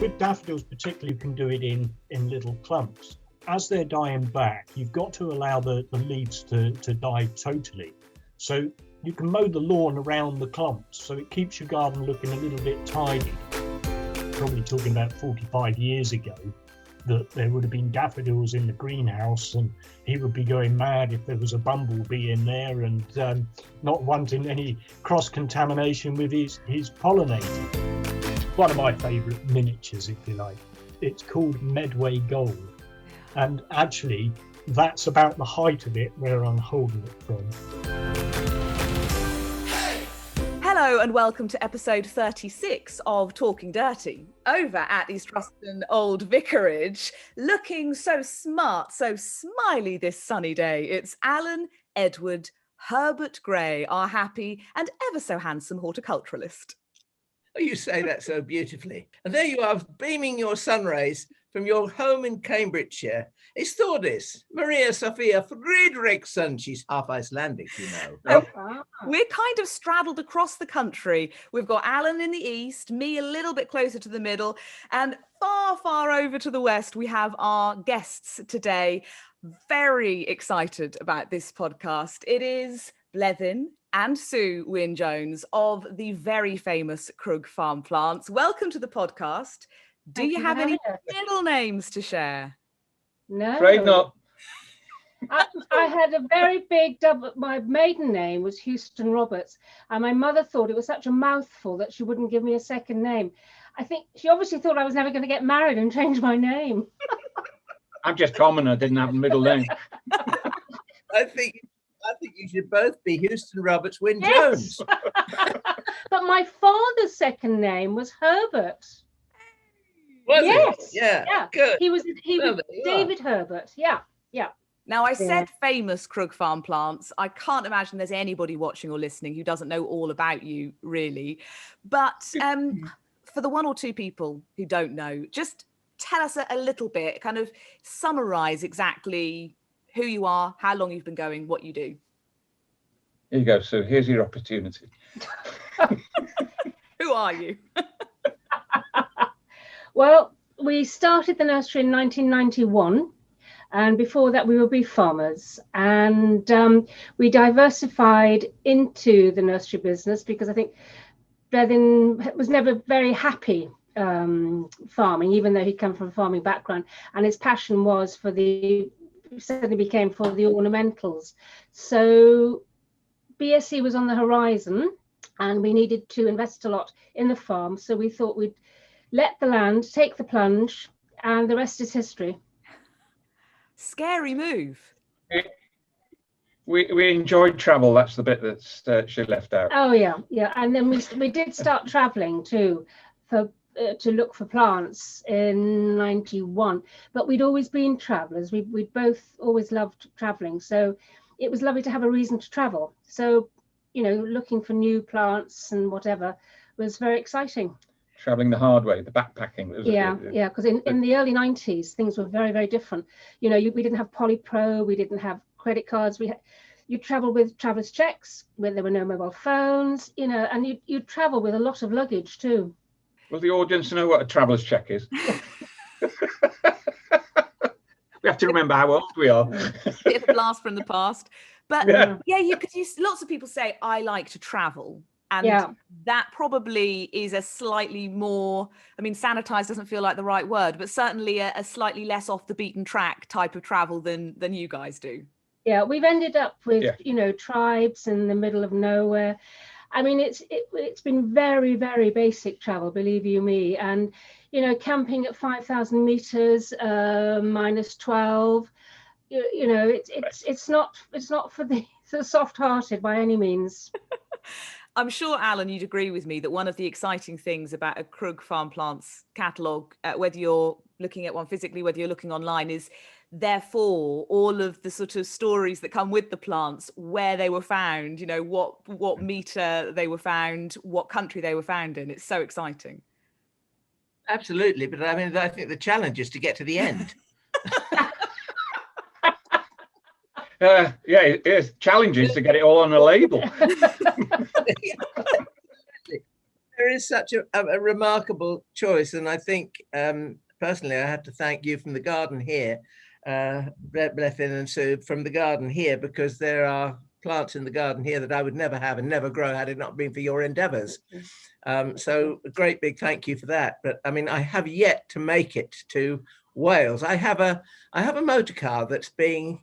With daffodils particularly, you can do it in little clumps. As they're dying back, you've got to allow the leaves to die totally. So you can mow the lawn around the clumps, so it keeps your garden looking a little bit tidy. Probably talking about 45 years ago, that there would have been daffodils in the greenhouse, and he would be going mad if there was a bumblebee in there, and not wanting any cross-contamination with his pollinator. One of my favourite miniatures, if you like. It's called Medway Gold, and actually that's about the height of it where I'm holding it from. Hello and welcome to episode 36 of Talking Dirty, over at East Ruston Old Vicarage, looking so smart, so smiley this sunny day. It's Alan Edward Herbert Gray, our happy and ever so handsome horticulturalist. Oh, you say that so beautifully. And there you are, beaming your sun rays from your home in Cambridgeshire. It's Thordis, Maria Sophia Fredriksson. She's half Icelandic, you know. We're kind of straddled across the country. We've got Alan in the east, me a little bit closer to the middle, and far, far over to the west, we have our guests today. Very excited about this podcast. It is Bleddyn and Sue Wynn-Jones of the very famous Crug farm plants. Welcome to the podcast. Do you have any middle names to share? No. Afraid not. I had a very big double. My maiden name was Houston Roberts, and my mother thought it was such a mouthful that she wouldn't give me a second name. I think she obviously thought I was never going to get married and change my name. I'm just common. I didn't have a middle name. I think you should both be Houston Roberts Wynn-Jones. Yes. But my father's second name was Herbert. Was yes. it? Yeah. Good. He was David Herbert. Yeah. Now, I said famous Crug farm plants. I can't imagine there's anybody watching or listening who doesn't know all about you, really. But for the one or two people who don't know, just tell us a little bit, kind of summarise exactly who you are, how long you've been going, what you do. Here you go, Sue. Here's your opportunity. Who are you? Well, we started the nursery in 1991, and before that we were beef farmers, and we diversified into the nursery business because I think Bleddyn was never very happy farming, even though he'd come from a farming background, and his passion was certainly became for the ornamentals. So BSc was on the horizon, and we needed to invest a lot in the farm, so we thought we'd let the land take the plunge, and the rest is history. Scary move. We enjoyed travel. That's the bit that she left out. Oh yeah, and then we did start traveling too, to look for plants in 91. But we'd always been travelers. We'd both always loved traveling, so it was lovely to have a reason to travel. So, you know, looking for new plants and whatever was very exciting. Traveling the hard way, the backpacking. Yeah, because in the early 90s, things were very, very different. You know, we didn't have Polypro, we didn't have credit cards. You travel with traveller's checks, where there were no mobile phones, you know, and you travel with a lot of luggage too. Will the audience know what a traveller's check is? We have to remember how old we are. Bit of a blast from the past. But lots of people say, I like to travel. And that probably is a slightly more, sanitized doesn't feel like the right word, but certainly a slightly less off the beaten track type of travel than you guys do. Yeah, we've ended up with, tribes in the middle of nowhere. It's been very, very basic travel, believe you me. And, camping at 5,000 meters, minus 12, it's not for the soft-hearted by any means. I'm sure, Alan, you'd agree with me that one of the exciting things about a Crug farm plants catalogue, whether you're looking at one physically, whether you're looking online, is therefore all of the sort of stories that come with the plants, where they were found, what meter they were found, what country they were found in. It's so exciting. Absolutely. But I think the challenge is to get to the end. It's challenging to get it all on a label. there is such a remarkable choice, and I think personally I have to thank you from the garden here, Bleddyn and Sue, from the garden here, because there are plants in the garden here that I would never have and never grow had it not been for your endeavours. So a great big thank you for that. But I mean, I have yet to make it to Wales. I have a motor car that's being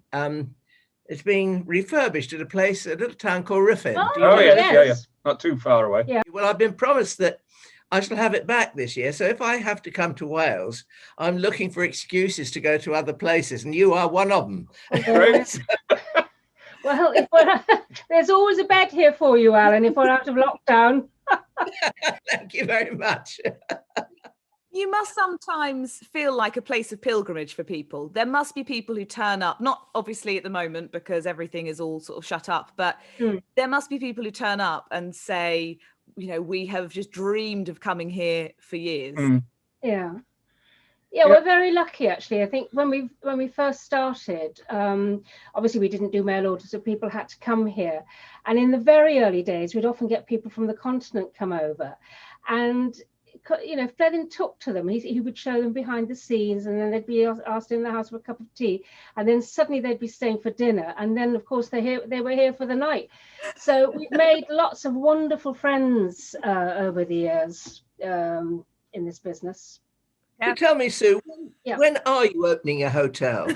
it's being refurbished at a little town called Ruffin. Oh yeah, not too far away. Yeah. Well, I've been promised that I shall have it back this year. So if I have to come to Wales, I'm looking for excuses to go to other places, and you are one of them. Great. Well, there's always a bed here for you, Alan, if we're out of lockdown. Thank you very much. You must sometimes feel like a place of pilgrimage for people. There must be people who turn up, not obviously at the moment because everything is all sort of shut up, but there must be people who turn up and say, you know, we have just dreamed of coming here for years. Yeah, we're very lucky actually. I think when we first started, obviously we didn't do mail orders, so people had to come here. And in the very early days, we'd often get people from the continent come over, and you know, if Bleddyn took to them, he would show them behind the scenes, and then they'd be asked in the house for a cup of tea, and then suddenly they'd be staying for dinner, and then of course they were here for the night. So we've made lots of wonderful friends over the years in this business. So tell me, Sue, when are you opening a hotel?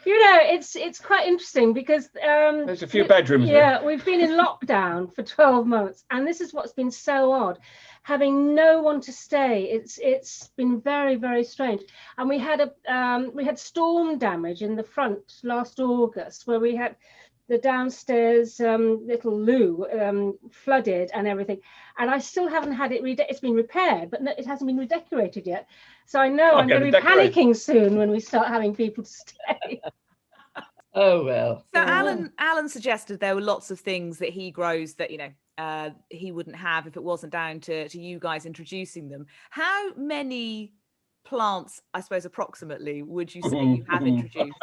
You know, it's quite interesting because there's a few bedrooms. Yeah, we've been in lockdown for 12 months, and this is what's been so odd, having no one to stay. It's been very, very strange. And we had storm damage in the front last August, where we had the downstairs little loo flooded and everything, and I still haven't had it it's been repaired, but it hasn't been redecorated yet. So I know I'm going to be panicking soon when we start having people to stay. Oh well. So Alan suggested there were lots of things that he grows that, you know, he wouldn't have if it wasn't down to you guys introducing them. How many plants, I suppose approximately, would you say you have introduced?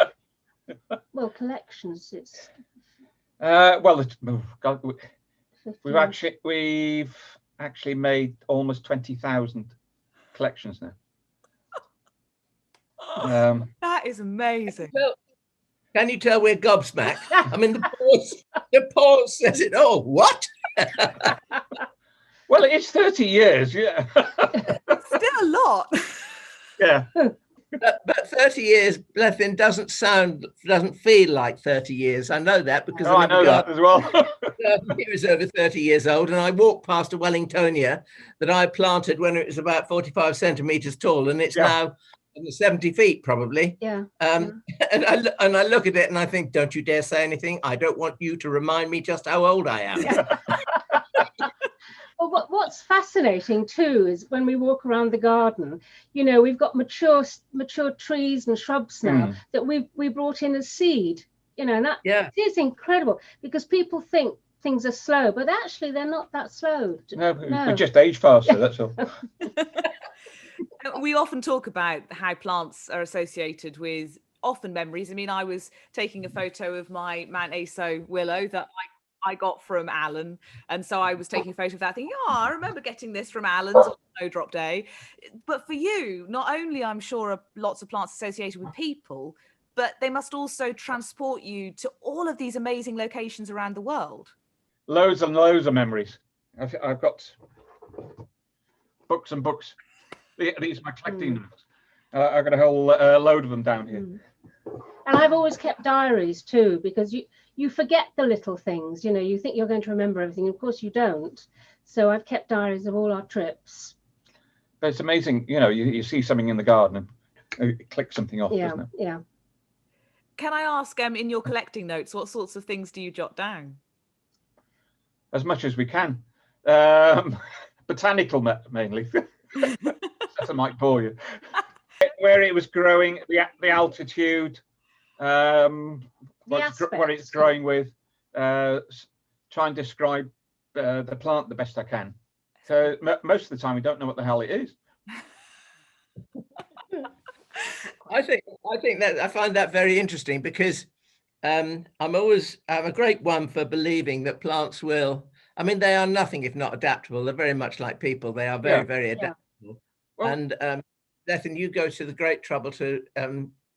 Well, collections. It's we've actually made almost 20,000 collections now. That is amazing. Well, can you tell we're gobsmacked? I mean, the pause says it all. What? Well, it's 30 years, yeah. Still a lot. Yeah. But 30 years, Bleddyn, doesn't feel like 30 years. I know that because I know that as well. He was over 30 years old, and I walked past a Wellingtonia that I planted when it was about 45 centimeters tall, and it's now 70 feet probably. Yeah. And I look at it and I think, don't you dare say anything. I don't want you to remind me just how old I am. Yeah. Well, what's fascinating too is when we walk around the garden, you know, we've got mature trees and shrubs now that we brought in as seed, you know, and that is incredible because people think things are slow, but actually they're not that slow. No. We just age faster, that's all. We often talk about how plants are associated with often memories. I mean, I was taking a photo of my Mount Acer willow that I got from Alan, and so I was taking a photo of that thinking, I remember getting this from Alan's on Snowdrop Day. But for you, not only I'm sure are lots of plants associated with people, but they must also transport you to all of these amazing locations around the world. Loads and loads of memories. I've got books and books. These are my collecting notes. I've got a whole load of them down here. And I've always kept diaries too, because you forget the little things, you know, you think you're going to remember everything. Of course you don't. So I've kept diaries of all our trips. But it's amazing, you know, you see something in the garden and it clicks something off, doesn't it? Yeah. Can I ask, in your collecting notes, what sorts of things do you jot down? As much as we can. Botanical mainly. That might bore you. Where it was growing, the altitude, what it's growing with, try and describe the plant the best I can. So most of the time we don't know what the hell it is. I find that very interesting because I'm a great one for believing that plants will I mean, they are nothing if not adaptable. They're very much like people. They are very, very adaptable. Well, And Bethan, you go to the great trouble to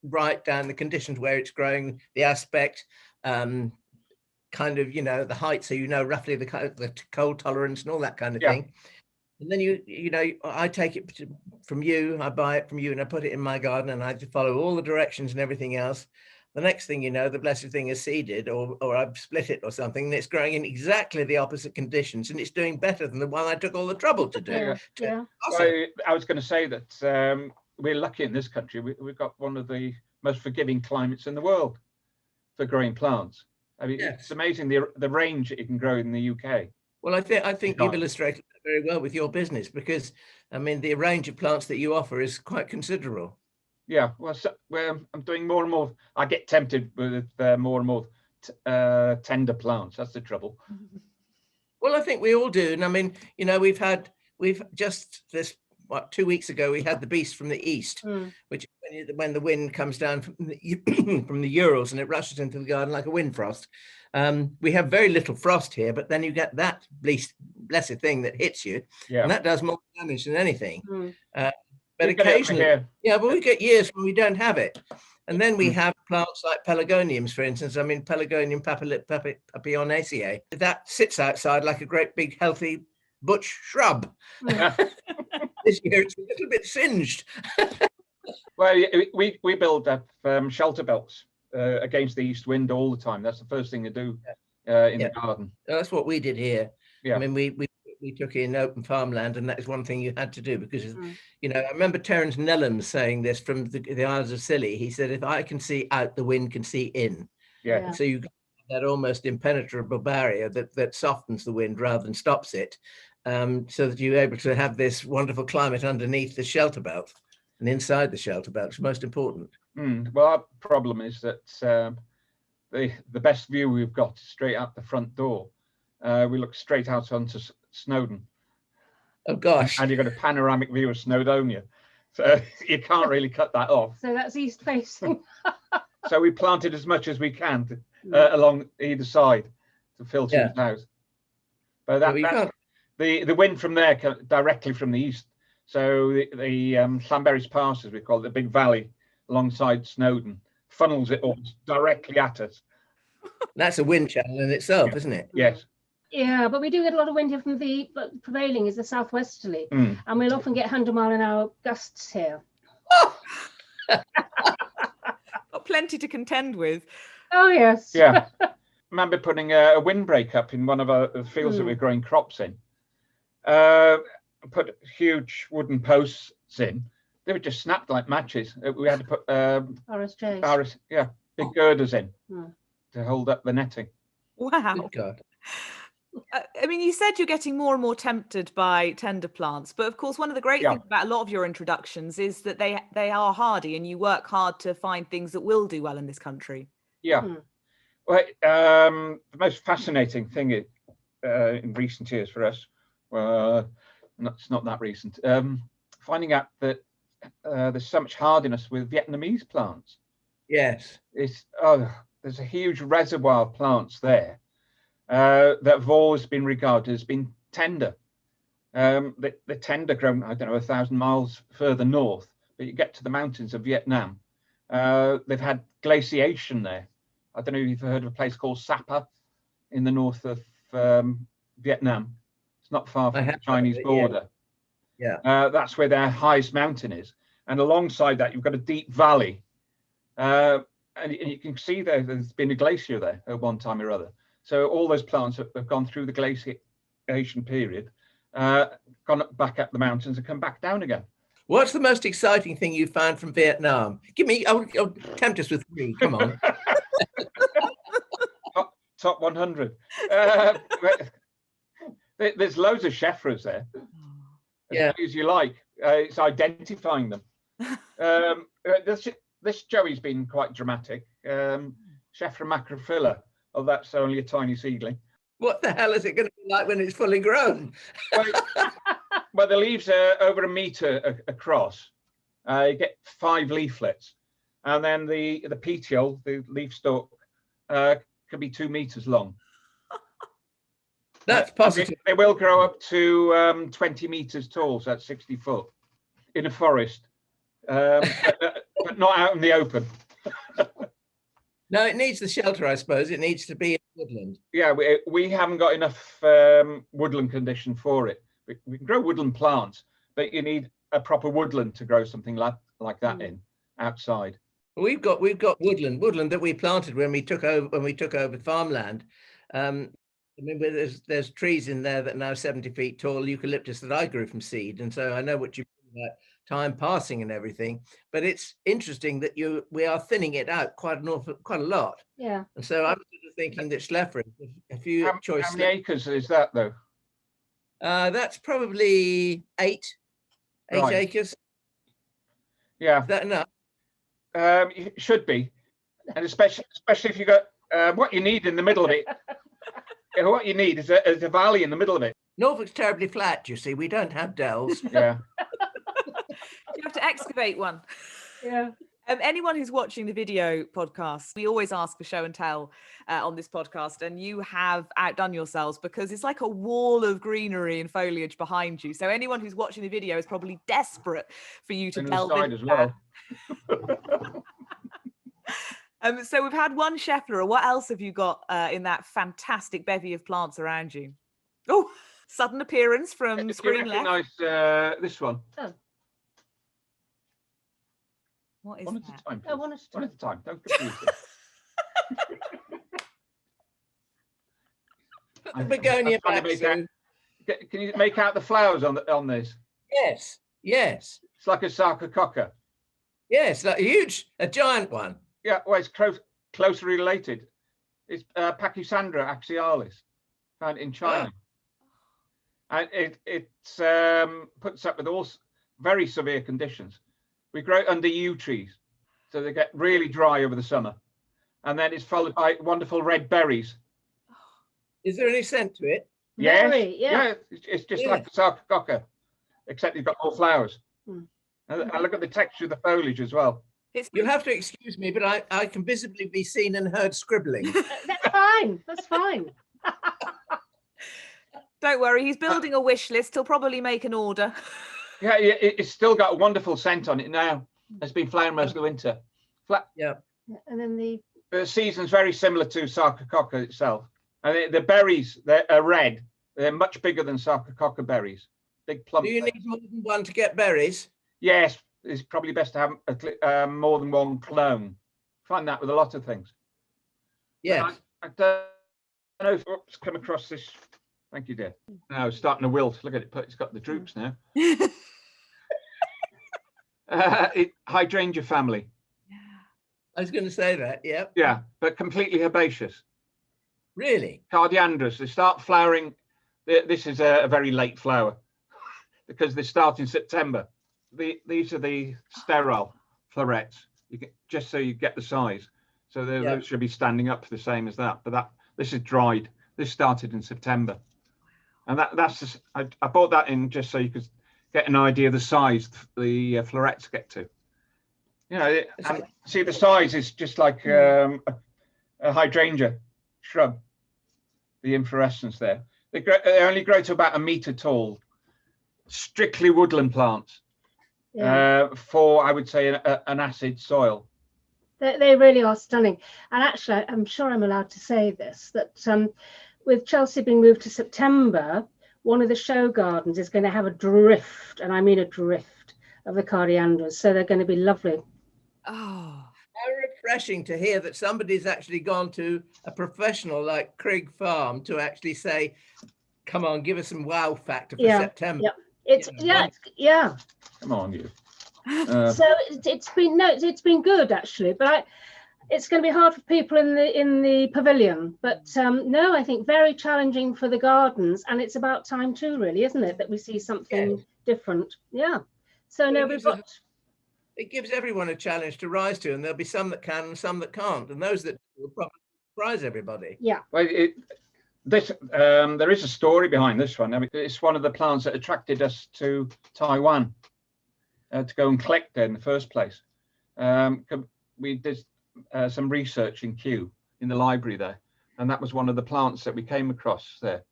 write down the conditions where it's growing, the aspect, kind of, the height, so roughly the cold tolerance and all that kind of thing. And then I take it from you, I buy it from you, and I put it in my garden, and I follow all the directions and everything else. The next thing you know, the blessed thing is seeded, or I've split it or something, and it's growing in exactly the opposite conditions, and it's doing better than the one I took all the trouble to do. Yeah. So I was going to say that we're lucky in this country. We've got one of the most forgiving climates in the world for growing plants. I mean, it's amazing the range it can grow in the UK. Well, I think you've illustrated that very well with your business, because I mean the range of plants that you offer is quite considerable. Yeah, well, I'm doing more and more. I get tempted with more and more tender plants. That's the trouble. Well, I think we all do, and I mean, we've just 2 weeks ago we had the beast from the east, which when the wind comes down from the Urals and it rushes into the garden like a wind frost. We have very little frost here, but then you get that blessed thing that hits you, and that does more damage than anything. But occasionally, but we get years when we don't have it. And then we have plants like pelargoniums, for instance. I mean, Pelargonium papilionaceae, that sits outside like a great big healthy butch shrub. This year it's a little bit singed. Well, we build up shelter belts against the east wind all the time. That's the first thing to do in the garden. That's what we did here. Yeah. I mean, we took in open farmland, and that is one thing you had to do, because I remember Terence Nellam saying this from the Isles of Scilly. He said, if I can see out, the wind can see in. Yeah. So you got that almost impenetrable barrier that softens the wind rather than stops it, so that you're able to have this wonderful climate underneath the shelter belt and inside the shelter belt. It's most important. Well, our problem is that the best view we've got is straight out the front door. We look straight out onto Snowdon. Oh gosh! And you've got a panoramic view of Snowdonia, so you can't really cut that off. So that's east facing. So we planted as much as we can along either side to filter it out. But the wind from there comes directly from the east. So the Llanberis Pass, as we call it, the big valley alongside Snowdon, funnels it all directly at us. That's a wind channel in itself, isn't it? Yes. Yeah, but we do get a lot of wind here from but prevailing is the southwesterly, and we'll often get 100-mile-an-hour gusts here. Got plenty to contend with. Oh yes. Yeah. I remember putting a windbreak up in one of the fields that we're growing crops in. Put huge wooden posts in. They were just snapped like matches. We had to put RSJs. Big girders in to hold up the netting. Wow. Good God. I mean, you said you're getting more and more tempted by tender plants, but of course, one of the great things about a lot of your introductions is that they are hardy, and you work hard to find things that will do well in this country. Yeah. Well, the most fascinating thing in recent years for us, it's not that recent, finding out that there's so much hardiness with Vietnamese plants. Yes. There's a huge reservoir of plants there that have always been regarded as being tender. The tender grown, 1,000 miles further north, but you get to the mountains of Vietnam. They've had glaciation there. I don't know if you've heard of a place called Sapa in the north of Vietnam. It's not far from the Chinese border. Yeah. That's where their highest mountain is. And alongside that, you've got a deep valley. And you can see there's been a glacier there at one time or other. So all those plants have gone through the glaciation period, gone back up the mountains and come back down again. What's the most exciting thing you found from Vietnam? Tempt us with 3. Come on. Top 100. There's loads of Scheffleras there. As many as you like. It's identifying them. This Joey's been quite dramatic. Schefflera macrophylla. Oh, that's only a tiny seedling. What the hell is it going to be like when it's fully grown? Well, the leaves are over 1 meter across. You get 5 leaflets, and then the petiole, the leaf stalk, could be 2 meters long. That's positive. They will grow up to 20 meters tall, so that's 60 foot in a forest, but not out in the open. No, it needs the shelter, I suppose. It needs to be in woodland. Yeah, we haven't got enough woodland condition for it. We can grow woodland plants, but you need a proper woodland to grow something like that in outside. We've got woodland that we planted when we took over farmland. I mean, there's trees in there that are now 70 feet tall, eucalyptus that I grew from seed, and so I know what you mean about time passing and everything. But it's interesting that we are thinning it out quite a lot. Yeah. And so I'm sort of thinking that Schefflera, a few choice. How many acres is that though? That's probably eight Right. acres. Yeah, Is that enough? it should be, and especially if you got what you need in the middle of it. What you need is a valley in the middle of it. Norfolk's terribly flat, you see. We don't have dells. Yeah. You have to excavate one. Yeah. Anyone who's watching the video podcast, we always ask for show and tell on this podcast, and you have outdone yourselves because it's like a wall of greenery and foliage behind you. So anyone who's watching the video is probably desperate for you to delve into as well. So we've had one Schefflera. What else have you got in that fantastic bevy of plants around you? Oh, sudden appearance from screen left. Recognize this one? Oh. What is One at that? a time. Oh, one at a One at a time. Don't confuse Put the begonia I'm trying back. to can you make out the flowers on this? Yes. It's like a sarcococca. Yes, like a giant one. Yeah, well, it's closely related. It's Pachysandra axialis, found in China. And it puts up with all very severe conditions. We grow it under yew trees, so they get really dry over the summer. And then it's followed by wonderful red berries. Is there any scent to it? Yes, Very, yeah. it's just like a sarcococca, except you've got more flowers. And look at the texture of the foliage as well. You'll have to excuse me, but I can visibly be seen and heard scribbling. That's fine. That's fine. Don't worry, he's building a wish list. He'll probably make an order. Yeah, it's still got a wonderful scent on it now. It's been flowering most of the winter. And then The season's very similar to sarcococca itself. And the berries, they're red. They're much bigger than sarcococca berries. Big plump. Do you need more than one to get berries? Yes, it's probably best to have more than one clone. Find that with a lot of things. Yes. I don't know if it's come across this. Thank you, dear. Now it's starting to wilt. Look at it. It's got the droops now. Hydrangea family. I was going to say that. Yep. Yeah, but completely herbaceous. Really? Cardiandras. They start flowering. This is a very late flower because they start in September. These are the sterile florets. Just so you get the size. So they should be standing up the same as that. But this is dried. This started in September, and that's just, I bought that in just so you could get an idea of the size the florets get to. You know, see the size is just like a hydrangea shrub. The inflorescence there. They only grow to about 1 meter tall. Strictly woodland plants. For I would say an acid soil. They really are stunning. And actually, I'm sure I'm allowed to say this, that with Chelsea being moved to September, one of the show gardens is going to have a drift, and I mean a drift, of the Cardiandras. So they're going to be lovely. Oh, how refreshing to hear that somebody's actually gone to a professional like Crug Farm to actually say, come on, give us some wow factor for September. Yeah. It's Come on, you. So it's been good actually, but it's going to be hard for people in the pavilion. But no, I think very challenging for the gardens, and it's about time too, really, isn't it, that we see something different? Yeah. So no, it gives everyone a challenge to rise to, and there'll be some that can and some that can't, and those that will probably surprise everybody. Yeah. Well, there is a story behind this one. I mean, it's one of the plants that attracted us to Taiwan to go and collect there in the first place. We did some research in Kew in the library there, and that was one of the plants that we came across there.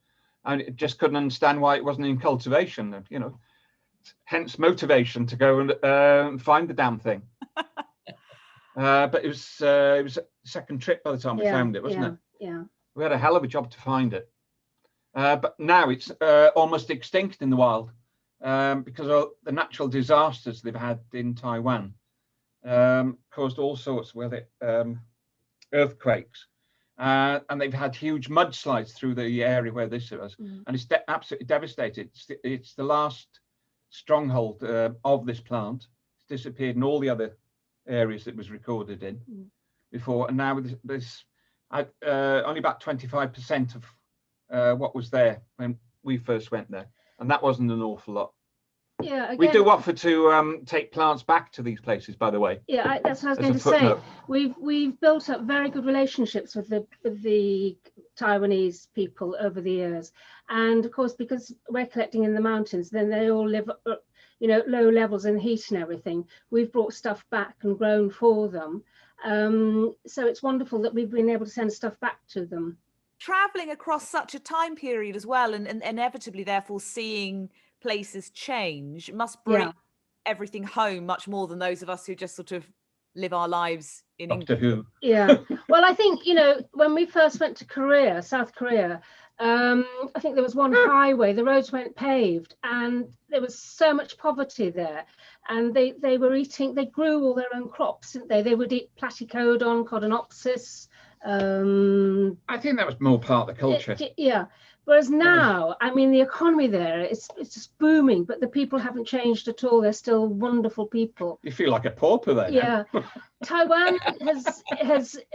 I just couldn't understand why it wasn't in cultivation, you know, hence motivation to go and find the damn thing. But it was a second trip by the time we found it, wasn't it? Yeah. We had a hell of a job to find it. But now it's almost extinct in the wild because of the natural disasters they've had in Taiwan. Caused all sorts with it, earthquakes. And they've had huge mudslides through the area where this was. And it's absolutely devastated. It's the last stronghold of this plant. It's disappeared in all the other areas it was recorded in before. And now this only about 25% of what was there when we first went there. And that wasn't an awful lot. Yeah, again, we do offer to take plants back to these places, by the way. Yeah, that's what I was going to say. We've built up very good relationships with the Taiwanese people over the years, and of course, because we're collecting in the mountains, then they all live, you know, low levels in heat and everything. We've brought stuff back and grown for them, so it's wonderful that we've been able to send stuff back to them. Traveling across such a time period as well, and inevitably, therefore, seeing places change must bring everything home much more than those of us who just sort of live our lives in Doctor England. Who. Yeah, well, I think, you know, when we first went to Korea, South Korea, I think there was one highway, the roads weren't paved, and there was so much poverty there, and they grew all their own crops, didn't they? They would eat platycodon, codonopsis. I think that was more part of the culture. Yeah. Whereas now, I mean, the economy there, it's just booming, but the people haven't changed at all. They're still wonderful people. You feel like a pauper there. Yeah. Taiwan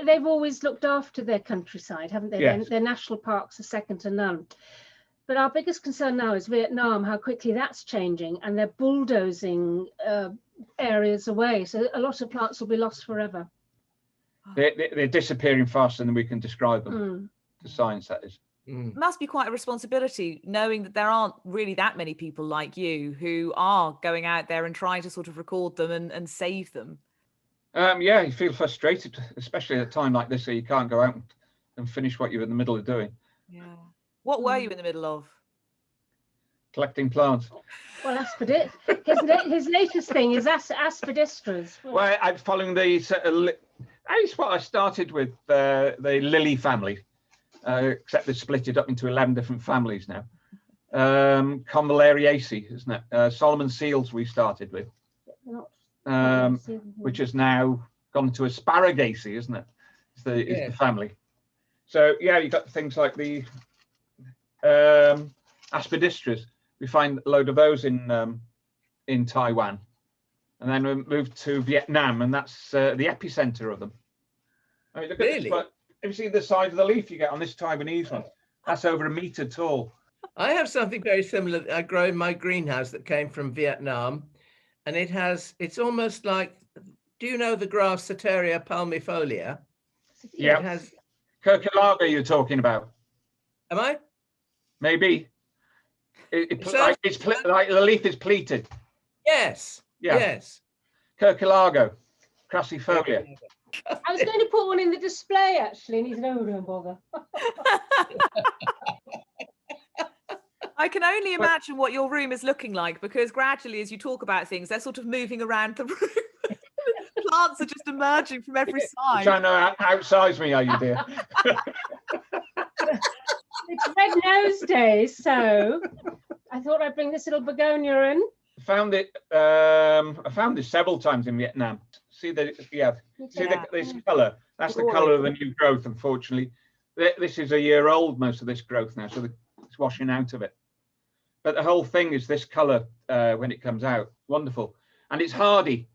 they've always looked after their countryside, haven't they? Yes. Their national parks are second to none. But our biggest concern now is Vietnam, how quickly that's changing, and they're bulldozing areas away. So a lot of plants will be lost forever. They're disappearing faster than we can describe them. The science, that is. It must be quite a responsibility knowing that there aren't really that many people like you who are going out there and trying to sort of record them and save them. Yeah, you feel frustrated, especially at a time like this, so you can't go out and finish what you're in the middle of doing. Yeah. What were you in the middle of? Collecting plants. Well, Aspidistra. His latest thing is Aspidistras. Well, I'm following the. That's what I started with, the lily family. Except they've split it up into 11 different families now. Convaleriaceae, isn't it? Solomon seals we started with, which has now gone to Asparagaceae, isn't it? Is the family. So yeah, you've got things like the Aspidistras. We find a load of those in Taiwan, and then we moved to Vietnam, and that's the epicenter of them. I mean, look at this, but have you seen the size of the leaf you get on this Taiwanese one? That's over 1 meter tall. I have something very similar that I grow in my greenhouse that came from Vietnam, and it's almost like, do you know the grass Soteria palmifolia? Yeah. It has Curculaga you're talking about. Am I? Maybe. Like the leaf is pleated. Yes. Yeah. Yes. Curculago, crassifolia. I was going to put one in the display actually, and he said, "Oh, don't bother." I can only imagine what your room is looking like, because gradually, as you talk about things, they're sort of moving around the room. Plants are just emerging from every side. Trying to outsize me, are you, dear? It's Red Nose Day, so I thought I'd bring this little begonia in. I found this several times in Vietnam. See this colour? That's the colour of the new growth, unfortunately. This is a year old, most of this growth now, so it's washing out of it. But the whole thing is this colour when it comes out. Wonderful. And it's hardy.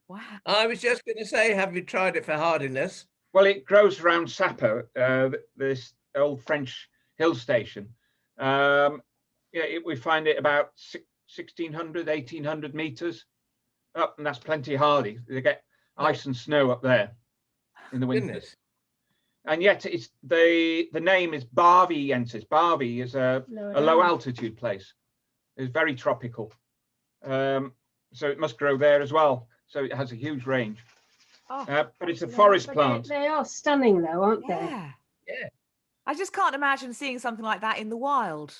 Wow. I was just going to say, have you tried it for hardiness? Well, it grows around Sapo, this old French hill station. We find it about 1,600, 1,800 metres up, and that's plenty hardy. They get ice and snow up there in the winter. Goodness. And yet it's the name is baviensis. Bavi is a low altitude place. It's very tropical. So it must grow there as well. So it has a huge range. But it's a forest plant. They are stunning though, aren't they? Yeah. Yeah. I just can't imagine seeing something like that in the wild.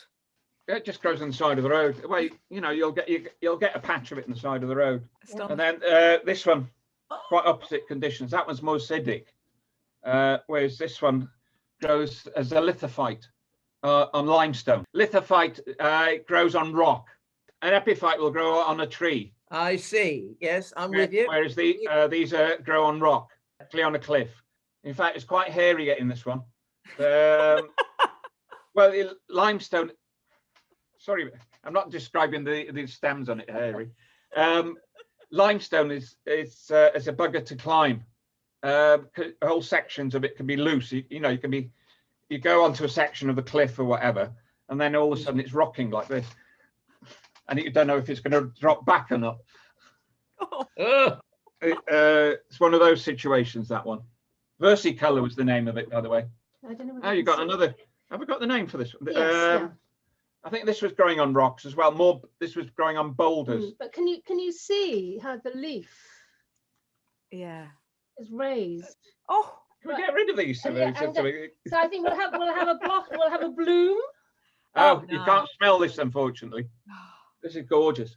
It just grows on the side of the road. Well, you'll get a patch of it on the side of the road. And then this one, quite opposite conditions. That one's more acidic, whereas this one grows as a lithophyte on limestone. Lithophyte grows on rock. An epiphyte will grow on a tree. I see. Yes, I'm with you. Whereas these grow on rock, actually on a cliff. In fact, it's quite hairy getting this one. Well, limestone. Sorry, I'm not describing the stems on it hairy. Limestone is a bugger to climb. Whole sections of it can be loose. You go onto a section of the cliff or whatever, and then all of a sudden it's rocking like this, and you don't know if it's going to drop back or not. It's one of those situations, that one. Versicolor was the name of it, by the way. I don't know. Oh, you got another. Have we got the name for this one? Yes, yeah. I think this was growing on rocks as well. This was growing on boulders. But can you see how the leaf is raised? Oh, can we get rid of these? So I think we'll have a block. We'll have a bloom. Oh, you can't smell this, unfortunately. This is gorgeous.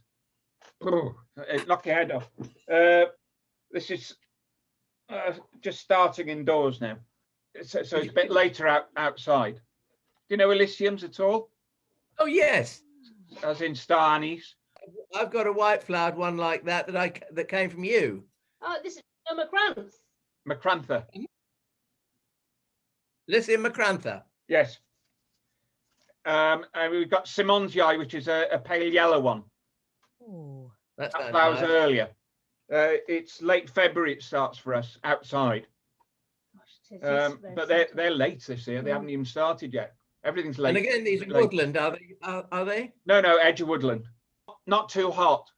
Knock your head off. This is just starting indoors now. So it's a bit later outside. Do you know Illiciums at all? Oh yes, as in star anise. I've got a white flowered one like that that came from you. Oh, this is macranthum. Macrantha. Illicium macrantha. Yes. And we've got Simonsii, which is a pale yellow one. oh, That That flowers earlier. It's late February. It starts for us outside. But they're late this year. They haven't even started yet. Everything's late. And again, these are woodland, are they? Are they? No, edge of woodland. Not too hot.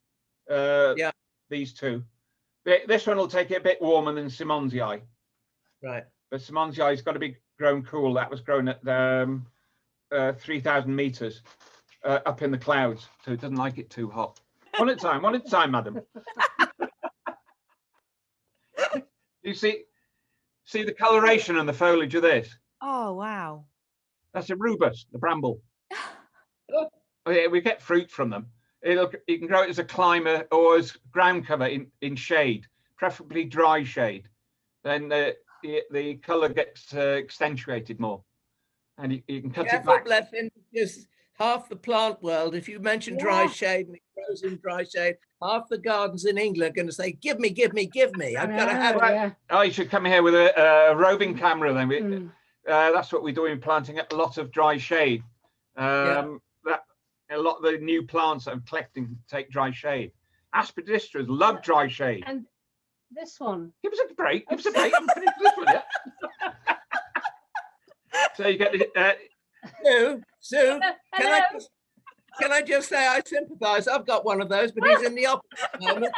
Yeah. These two. This one will take it a bit warmer than Simonsii. Right. But Simonsii's got to be grown cool. That was grown at 3,000 meters up in the clouds, so it doesn't like it too hot. One at a time, madam. You see the coloration and the foliage of this? oh, wow. That's a Rubus, the bramble. Oh, yeah, we get fruit from them. You can grow it as a climber or as ground cover in shade, preferably dry shade. Then the colour gets accentuated more, and you can cut it back. Bleddyn, just half the plant world. If you mention dry shade and it grows in dry shade, half the gardens in England are going to say, "Give me, give me, give me." I've got to have it. Yeah. Oh, you should come here with a roving camera then. That's what we do in planting a lot of dry shade. A lot of the new plants that I'm collecting take dry shade. Aspidistras love dry shade. And this one. Give us a break. Give us a break. I'm finished this one yet. So you get Sue, can I just say I sympathise? I've got one of those, but he's in the opposite moment.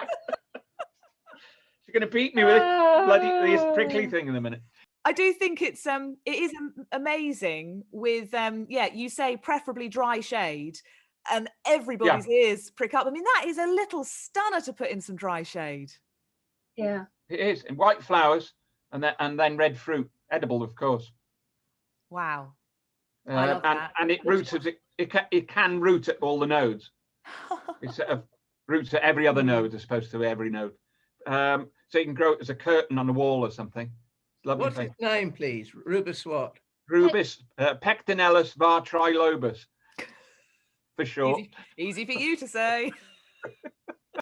You're going to beat me with this prickly thing in a minute. I do think it is amazing with you say preferably dry shade, and everybody's ears prick up. I mean, that is a little stunner to put in some dry shade. Yeah, it is, in white flowers and then red fruit, edible, of course. Wow. I love that. And it roots it can root at all the nodes. It sort of roots at every other node as opposed to every node. So you can grow it as a curtain on a wall or something. Lovely What's thing. his name, please? Rubus what? Rubus, pectinellus var trilobus, for short. Easy for you to say.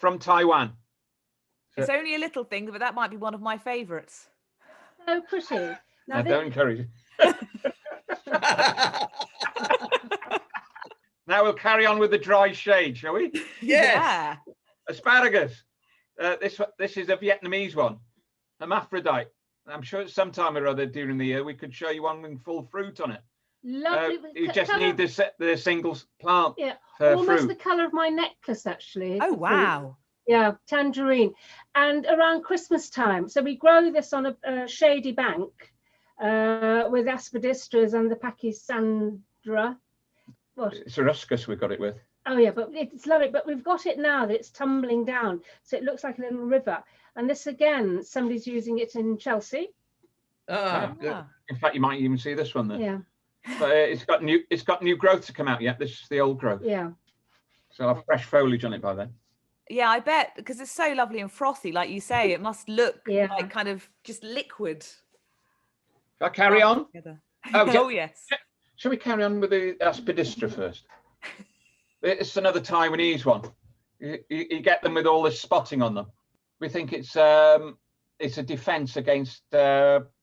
From Taiwan. It's only a little thing, but that might be one of my favourites. so pretty. I don't encourage it. Now we'll carry on with the dry shade, shall we? Yeah. Asparagus. This is a Vietnamese one, hermaphrodite. I'm sure at some time or other during the year we could show you one with full fruit on it. Lovely. You just need the single plant. Yeah, for almost fruit. the colour of my necklace, actually. Oh, wow. Yeah, tangerine. And around Christmas time, so we grow this on a shady bank with aspidistras and the pachyandra. What? It's a ruscus we got it with. Oh yeah, but it's lovely. But we've got it now that it's tumbling down, so it looks like a little river. And this again, somebody's using it in Chelsea. Ah, good. In fact, you might even see this one there. Yeah. But it's got new growth to come out yet. This is the old growth. Yeah. So I'll have fresh foliage on it by then. Yeah, I bet, because it's so lovely and frothy, like you say, it must look like kind of just liquid. Shall I carry on? Oh, yes. Shall we carry on with the Aspidistra first? It's another Taiwanese one. You get them with all this spotting on them. We think it's a defense against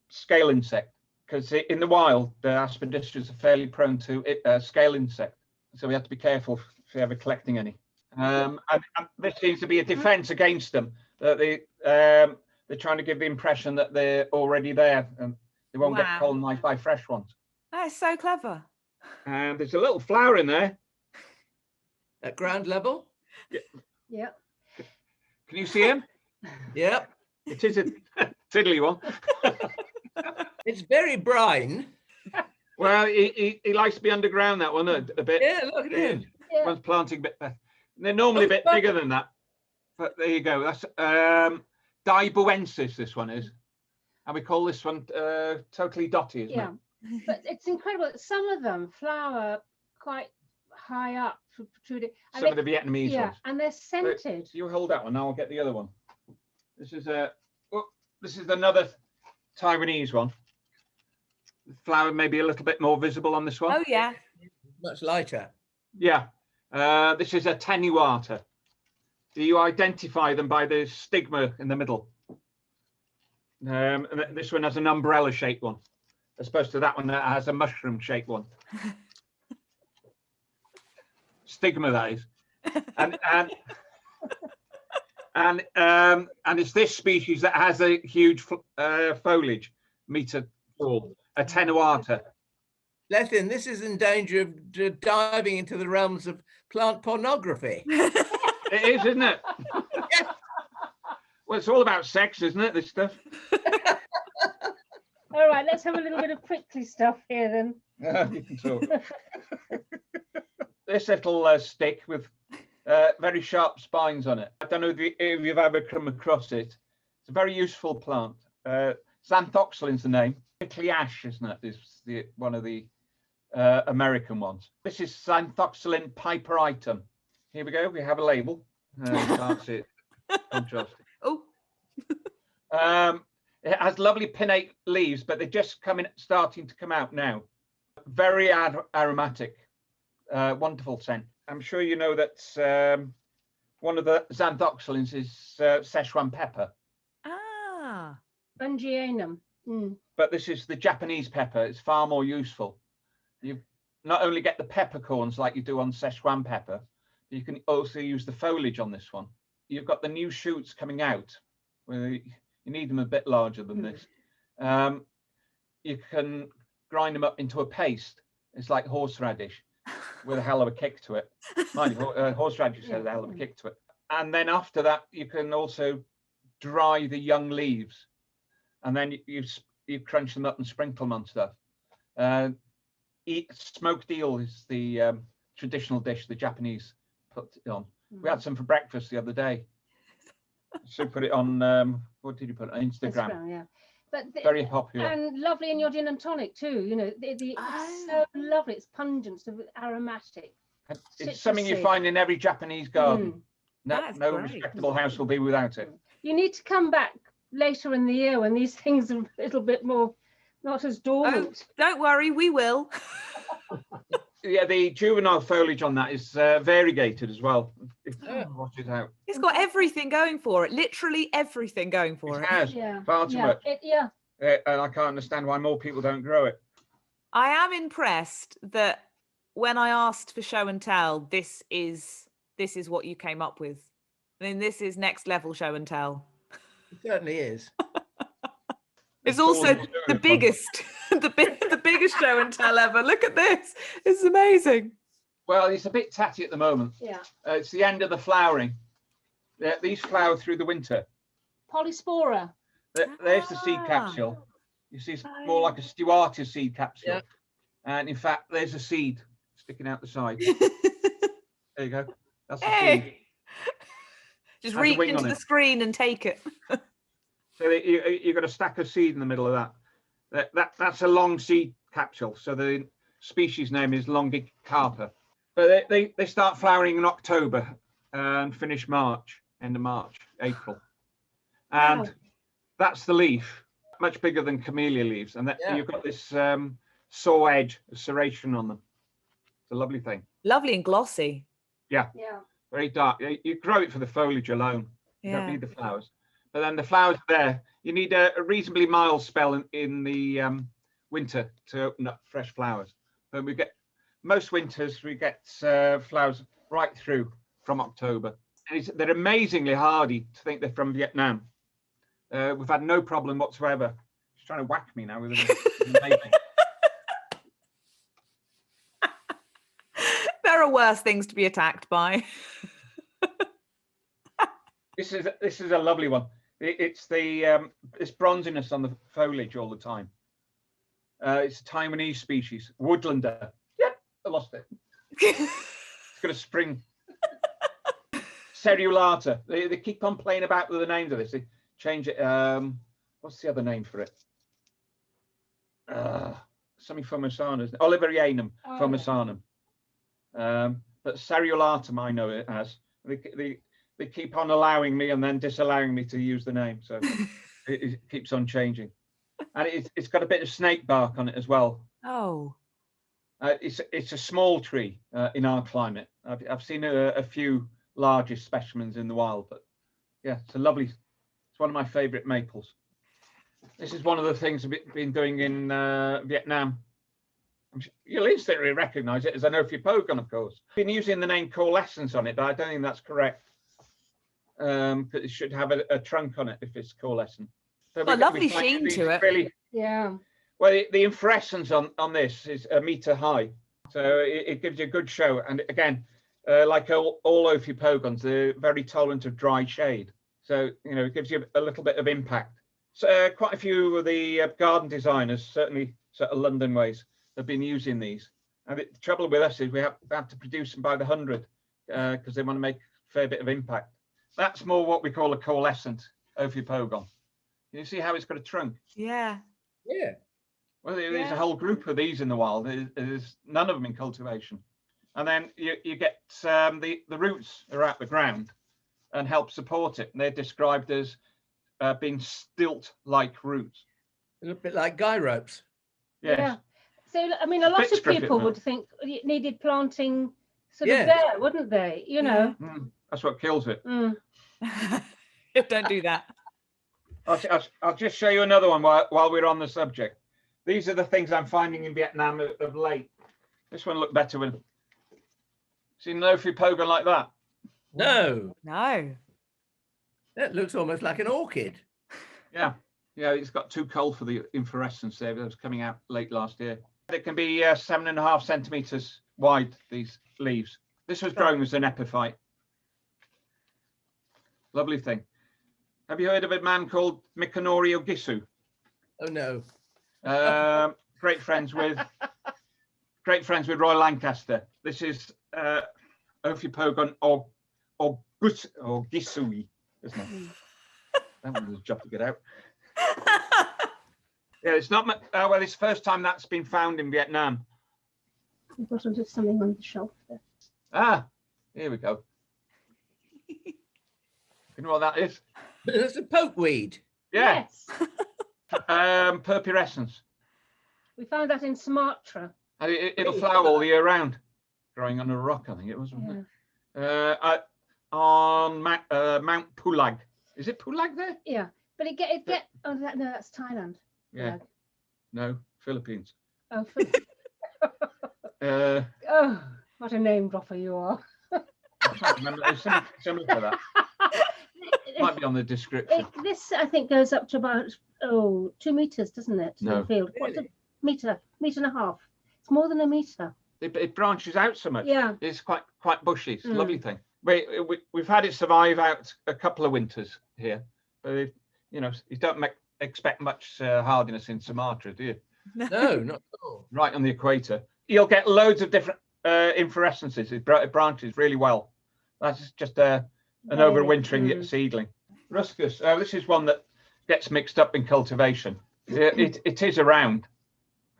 scale insect, because in the wild, the Aspidistras are fairly prone to scale insect. So we have to be careful if we're ever collecting any. And this seems to be a defense against them. That they're trying to give the impression that they're already there and they won't get colonized by fresh ones. That is so clever. And there's a little flower in there. At ground level? Yeah. Can you see him? Yep. It is a tiddly one. It's very brine. Well, he likes to be underground, that one, a bit. Yeah, look at him. Yeah. One's planting a bit better. They're normally a bit bigger than that. But there you go. That's baviensis, this one is. And we call this one Totally Dotty, isn't it? But it's incredible. Some of them flower quite high up, protruding. Some of the Vietnamese ones. And they're scented. You hold that one, I'll get the other one. This is another Taiwanese one. The flower may be a little bit more visible on this one. Oh, yeah. Much lighter. Yeah. This is attenuata. You identify them by the stigma in the middle. And this one has an umbrella-shaped one, as opposed to that one that has a mushroom-shaped one. Stigma, that is. And it's this species that has a huge foliage, meter tall, attenuata. Bleddyn, this is in danger of diving into the realms of plant pornography. It is, isn't it? Yeah. Well, it's all about sex, isn't it, this stuff? All right, let's have a little bit of prickly stuff here then. You can talk. This little stick with very sharp spines on it. I don't know if you've ever come across it. It's a very useful plant. Zanthoxylum's the name. Prickly ash, isn't it? Is one of the American ones. This is Zanthoxylum piperitum. Here we go. We have a label. You can't see it. Contrasting. Oh. It has lovely pinnate leaves, but they're just starting to come out now. Very aromatic. Wonderful scent. I'm sure you know that one of the Zanthoxylums is Sichuan pepper. Ah. Wynn-Jones. But this is the Japanese pepper. It's far more useful. You not only get the peppercorns like you do on Sichuan pepper, you can also use the foliage on this one. You've got the new shoots coming out. Where you need them a bit larger than this. You can grind them up into a paste. It's like horseradish with a hell of a kick to it. Mind you, horseradish has a hell of a kick to it. And then after that, you can also dry the young leaves. And then you crunch them up and sprinkle them on stuff. Smoked eel is the traditional dish the Japanese put it on. We had some for breakfast the other day. So put it on, what did you put on Instagram? Yeah. But very popular. And lovely in your gin and tonic too. You know, it's so lovely. It's pungent, so aromatic. It's something you find in every Japanese garden. No respectable house will be without it. You need to come back later in the year when these things are a little bit more, not as dormant. Oh, don't worry, we will. Yeah, the juvenile foliage on that is variegated as well. Watch it out. It's got everything going for it. Literally everything going for it. It has. Yeah. Far too much. And I can't understand why more people don't grow it. I am impressed that when I asked for show and tell, this is what you came up with. I mean, this is next level show and tell. It certainly is. It's also the biggest, the biggest show and tell ever. Look at this. It's amazing. Well, it's a bit tatty at the moment. Yeah. It's the end of the flowering. These flower through the winter. Polyspora. There's the seed capsule. You see, it's more like a Stewart seed capsule. Yeah. And in fact, there's a seed sticking out the side. There you go. That's the seed. Just reach into the screen and take it. So you've got a stack of seed in the middle of that. That's a long seed capsule. So species name is longicarpa. But they start flowering in October and finish March, end of March, April. And Wow. that's the leaf, much bigger than camellia leaves. And that, Yeah. you've got this saw edge, serration on them. It's a lovely thing. Lovely and glossy. Yeah. Very dark. You grow it for the foliage alone. You don't Yeah. need the flowers. But then the flowers there, you need a reasonably mild spell in the winter to open up fresh flowers. But we get, most winters, we get flowers right through from October. And they're amazingly hardy to think they're from Vietnam. We've had no problem whatsoever. She's trying to whack me now with amazing. There are worse things to be attacked by. This is a lovely one. It's the it's bronziness on the foliage all the time. It's a Taiwanese species, woodlander. Yep, I lost it. It's got a spring. Serrulata. They keep on playing about with the names of this. They change it. What's the other name for it? Something formosanum, isn't it? Oliverianum, formosanum. But serrulatum, I know it as. They keep on allowing me and then disallowing me to use the name, so it keeps on changing. And it's got a bit of snake bark on it as well. Oh. It's a small tree in our climate. I've seen a few larger specimens in the wild, but yeah, it's one of my favourite maples. This is one of the things I've been doing in Vietnam. You'll instantly recognise it as an Ophiopogon, of course. I've been using the name coalescence on it, but I don't think that's correct. It should have a trunk on it if it's coalescent. So Got a lovely sheen to it. Really, Yeah. well, the inflorescence on this is 1 metre high, so it gives you a good show. And again, like all Ophiopogons, they're very tolerant of dry shade, so it gives you a little bit of impact. So quite a few of the garden designers, certainly sort of London ways, have been using these. And the trouble with us is we have to produce them by the 100 because they want to make a fair bit of impact. That's more what we call a coalescent Ophiopogon. You see how it's got a trunk? Yeah. Yeah. Well, there's a whole group of these in the wild. There's none of them in cultivation. And then you get the roots are out the ground and help support it. And they're described as being stilt-like roots. A little bit like guy ropes. Yes. Yeah. So, I mean, a lot Bit of stripped, people no? would think it needed planting sort Yeah. of there, wouldn't they? That's what kills it. Don't do that. I'll just show you another one while we're on the subject. These are the things I'm finding in Vietnam of late. This one looked better when. Seen an Ophiopogon like that? No, No. that looks almost like an orchid. Yeah, it's got too cold for the inflorescence there. That was coming out late last year. It can be 7.5 centimeters wide, these leaves. This was growing as an epiphyte. Lovely thing. Have you heard of a man called Sichuan Ogisu? Oh no. Great friends with Roy Lancaster. This is Ophiopogon Ogisu, isn't it? That one was a job to get out. Yeah, it's not. Well, it's the first time that's been found in Vietnam. I've got just something on the shelf there. Ah, here we go. You know what that is? That's a pokeweed. Yeah, Yes. purpurescence. We found that in Sumatra. And it'll flower all the year round. Growing on a rock, I think it was, wasn't it? On Mount Pulag. Is it Pulag there? Yeah. But it oh, no, that's Thailand. Yeah. No, Philippines. Oh, Uh, oh, what a name dropper you are. I can't remember. There's something similar to that. Might be on the description. This, I think, goes up to about 2 meters, doesn't it? No. The field. What's a meter and a half? It's more than a meter. It branches out so much. Yeah. It's quite bushy. It's a lovely thing. We've had it survive out a couple of winters here, but you don't expect much hardiness in Sumatra, do you? No, not at all. Right on the equator. You'll get loads of different inflorescences. It branches really well. That's just an overwintering seedling. Ruscus. This is one that gets mixed up in cultivation. It is around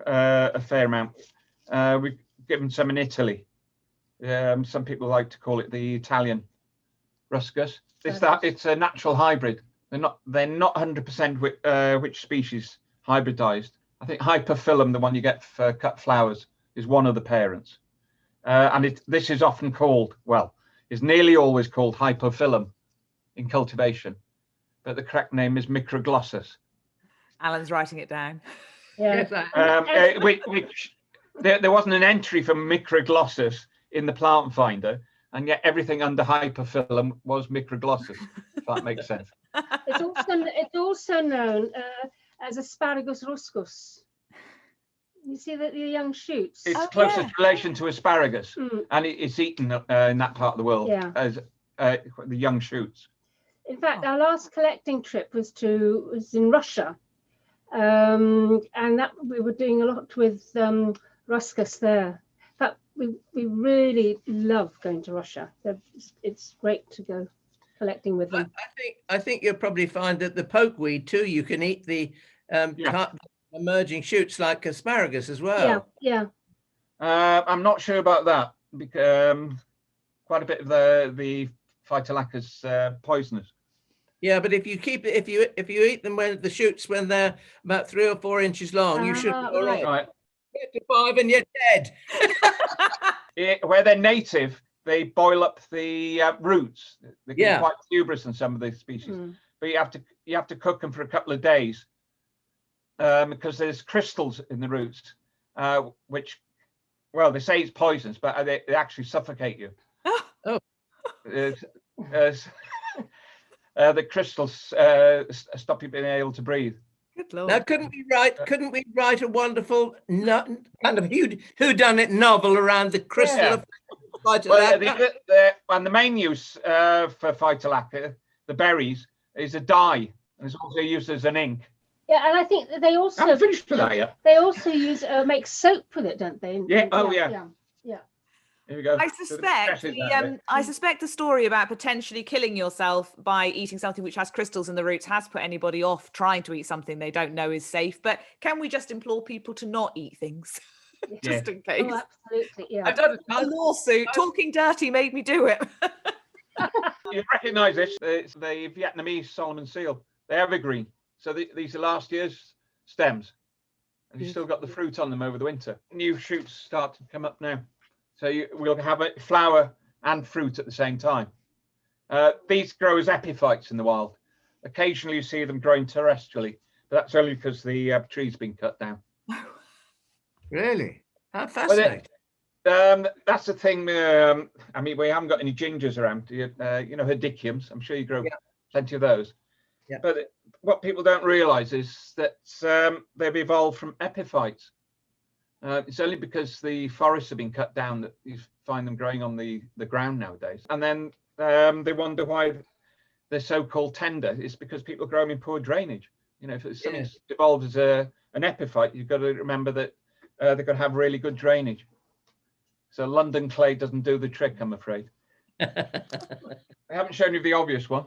a fair amount. We've given some in Italy. Some people like to call it the Italian ruscus. It's a natural hybrid. They're not 100% which species hybridized. I think hyperphyllum, the one you get for cut flowers, is one of the parents. And this is often called, well, is nearly always called hyperphyllum in cultivation, but the correct name is microglossus. Alan's writing it down. Yeah. Which there wasn't an entry for microglossus in the plant finder, and yet everything under hyperphyllum was microglossus, if that makes sense. It's also known as Asparagus ruscus. You see the young shoots? It's closest relation to asparagus, and it's eaten in that part of the world as the young shoots. In fact, our last collecting trip was in Russia, and that we were doing a lot with ruscus there. In fact, we really love going to Russia. It's great to go collecting with them. I think you'll probably find that the pokeweed too, you can eat the emerging shoots like asparagus as well. Yeah. I'm not sure about that because quite a bit of the Phytolacca's poisonous. Yeah, but if you eat them when they're about 3 or 4 inches long, you should be all right. Get to 5 and you're dead. Where they're native, they boil up the roots. They can be quite tuberous in some of these species, but you have to cook them for a couple of days because there's crystals in the roots, which, well, they say it's poisonous, but they actually suffocate you. Oh. The crystals stop you being able to breathe. Good Lord. Now, couldn't we write a wonderful kind of whodunit novel around the crystal of Phytolacca? And the main use for Phytolacca, the berries, is a dye, and it's also used as an ink. Yeah, and I think that they also I'm finished with that yet. They also use make soap with it, don't they? Yeah. Yeah. Here we go. I suspect the story about potentially killing yourself by eating something which has crystals in the roots has put anybody off trying to eat something they don't know is safe. But can we just implore people to not eat things? Just in case. Oh, absolutely, yeah. I've done a lawsuit. Talking dirty made me do it. You recognise this? It's the Vietnamese Solomon seal. They're evergreen. So these are last year's stems. And you've still got the fruit on them over the winter. New shoots start to come up now. So we'll have a flower and fruit at the same time. These grow as epiphytes in the wild. Occasionally you see them growing terrestrially, but that's only because the tree's been cut down. Really? How fascinating. That's the thing. I mean, we haven't got any gingers around. Hedychiums. I'm sure you grow plenty of those. Yeah. But what people don't realise is that they've evolved from epiphytes. It's only because the forests have been cut down that you find them growing on the ground nowadays. And then they wonder why they're so-called tender. It's because people grow them in poor drainage. You know, if something's evolved as an epiphyte, you've got to remember that they've got to have really good drainage. So London clay doesn't do the trick, I'm afraid. I haven't shown you the obvious one.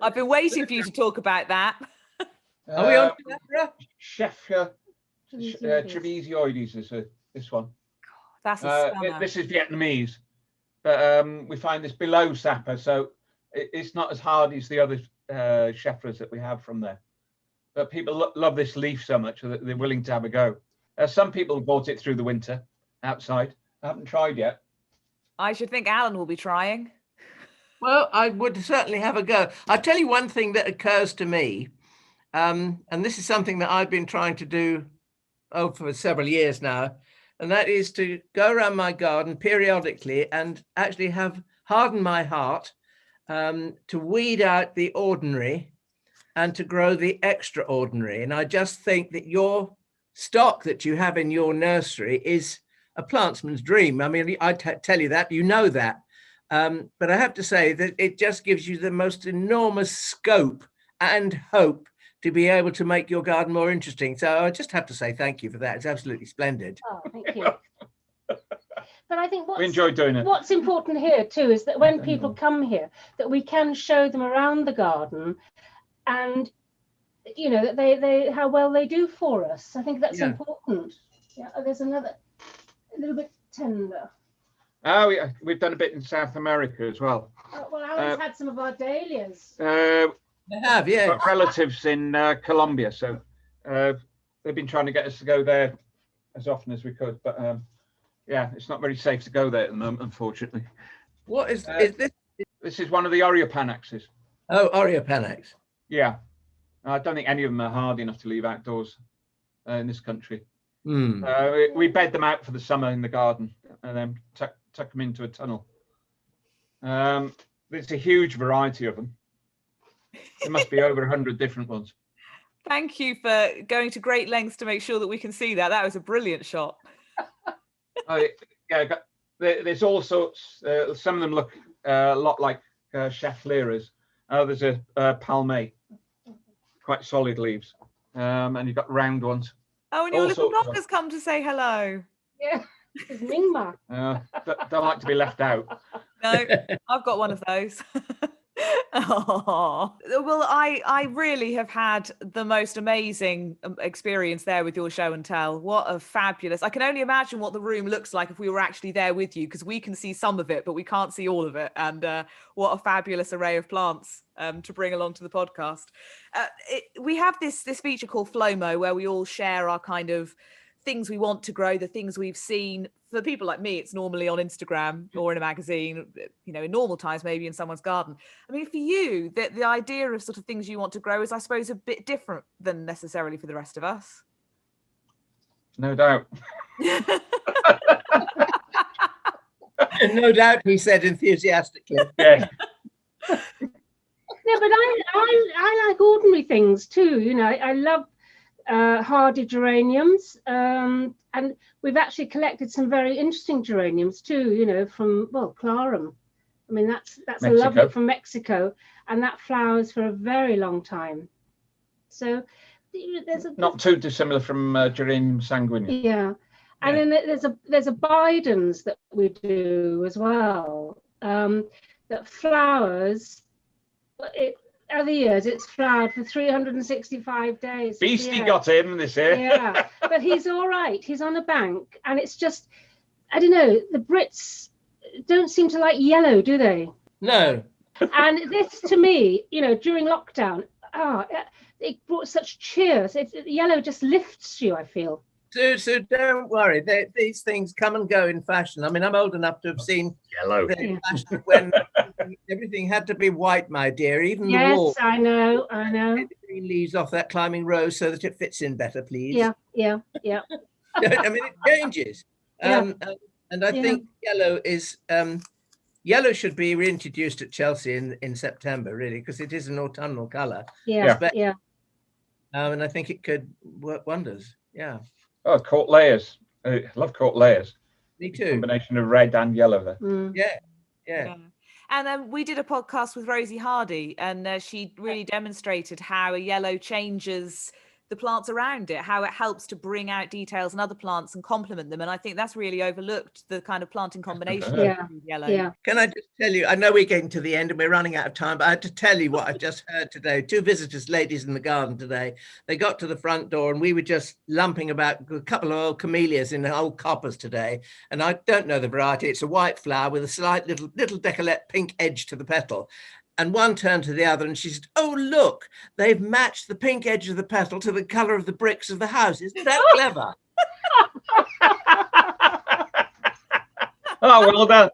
I've been waiting for you to talk about that. Are we on to that? Schefflera Trevisioides is this one. That's a stunner. This is Vietnamese, but we find this below sapper, so it's not as hard as the other Scheffleras that we have from there. But people love this leaf so much that they're willing to have a go. Some people bought it through the winter outside. I haven't tried yet. I should think Alan will be trying. Well, I would certainly have a go. I'll tell you one thing that occurs to me, and this is something that I've been trying to do for several years now, and that is to go around my garden periodically and actually harden my heart to weed out the ordinary and to grow the extraordinary. And I just think that your stock that you have in your nursery is a plantsman's dream. I mean, I tell you that, you know that. But I have to say that it just gives you the most enormous scope and hope to be able to make your garden more interesting. So I just have to say thank you for that. It's absolutely splendid. Oh, thank you. But I think we enjoy doing it. What's important here too is that when people come here, that we can show them around the garden, and that they how well they do for us. I think that's important. Yeah. There's another. a little bit tender. Oh, yeah, we've done a bit in South America as well. Well, Alan's had some of our dahlias. They have, yeah. Got relatives in Colombia, so they've been trying to get us to go there as often as we could, but yeah, it's not very safe to go there at the moment, unfortunately. What is this? This is one of the Oreopanaxes. Oh, Oreopanax. Yeah, I don't think any of them are hard enough to leave outdoors in this country. We bed them out for the summer in the garden and then tuck them into a tunnel. There's a huge variety of them. There must be over 100 different ones. Thank you for going to great lengths to make sure that we can see that. That was a brilliant shot. Yeah, there's all sorts. Some of them look a lot like Scheffleras. There's a palmate, quite solid leaves, and you've got round ones. Oh, and your little dog has come to say hello. Yeah, it's Mingma. Don't like to be left out. No, I've got one of those. Oh, well, I really have had the most amazing experience there with your show and tell. What a fabulous, I can only imagine what the room looks like if we were actually there with you, because we can see some of it, but we can't see all of it. And what a fabulous array of plants to bring along to the podcast. We have this feature called FLOMO, where we all share our kind of things we want to grow, the things we've seen. For people like me, it's normally on Instagram or in a magazine, you know, in normal times, maybe in someone's garden. I mean, for you, the idea of sort of things you want to grow is, I suppose, a bit different than necessarily for the rest of us. No doubt. No doubt, he said enthusiastically. Yeah. No, but I like ordinary things too. You know, I love hardy geraniums, and we've actually collected some very interesting geraniums too, you know, from, well, Clarum. I mean, that's a lovely from Mexico, and that flowers for a very long time. So there's not too dissimilar from Geranium sanguinea. Yeah, and then there's a Bidens that we do as well, that flowers. Other years it's flowered for 365 days. Beastie got him this year. Yeah, but he's all right. He's on a bank, and it's just, I don't know, the Brits don't seem to like yellow, do they? No. And this, to me, you know, during lockdown, it brought such cheer. Yellow just lifts you, I feel. So don't worry. These things come and go in fashion. I mean, I'm old enough to have seen yellow fashion when everything had to be white, my dear. Even the wall. Yes, I know. Get the green leaves off that climbing rose so that it fits in better, please. Yeah. I mean, it changes. And I think yellow is yellow should be reintroduced at Chelsea in September, really, because it is an autumnal colour. Yeah. And I think it could work wonders. Yeah. Oh, court layers. I love court layers. Me too. Combination of red and yellow there. Mm. Yeah. And we did a podcast with Rosie Hardy, and she really demonstrated how a yellow changes the plants around it, how it helps to bring out details in other plants and complement them. And I think that's really overlooked, the kind of planting combination of yellow. Yeah. Can I just tell you, I know we're getting to the end and we're running out of time, but I had to tell you what I've just heard today. 2 visitors, ladies in the garden today, they got to the front door and we were just lumping about a couple of old camellias in the old coppers today. And I don't know the variety. It's a white flower with a slight little decollet pink edge to the petal. And one turned to the other and she said, "Oh, look, they've matched the pink edge of the petal to the colour of the bricks of the house. Isn't that clever?" Oh, well done.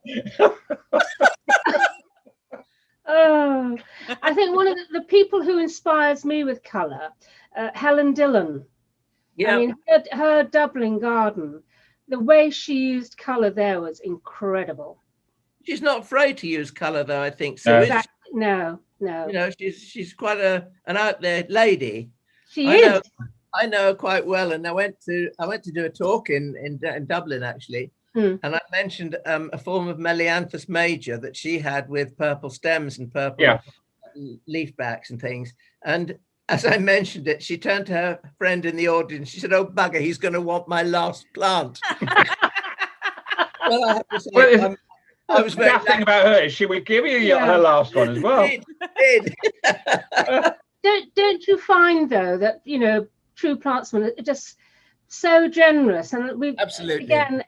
Oh, I think one of the people who inspires me with colour, Helen Dillon. Yeah. I mean, her Dublin garden, the way she used colour there was incredible. She's not afraid to use colour, though, I think. So No. You know, she's quite an out there lady. She is. I know her quite well, and I went to do a talk in Dublin actually, and I mentioned a form of Melianthus major that she had with purple stems and purple leaf backs and things. And as I mentioned it, she turned to her friend in the audience. She said, "Oh bugger, he's going to want my last plant." Well, I have to say. I was very thing about her is she would give you her last one as well. Did. Don't you find though that, you know, true plantsmen just so generous, and we've Absolutely. again,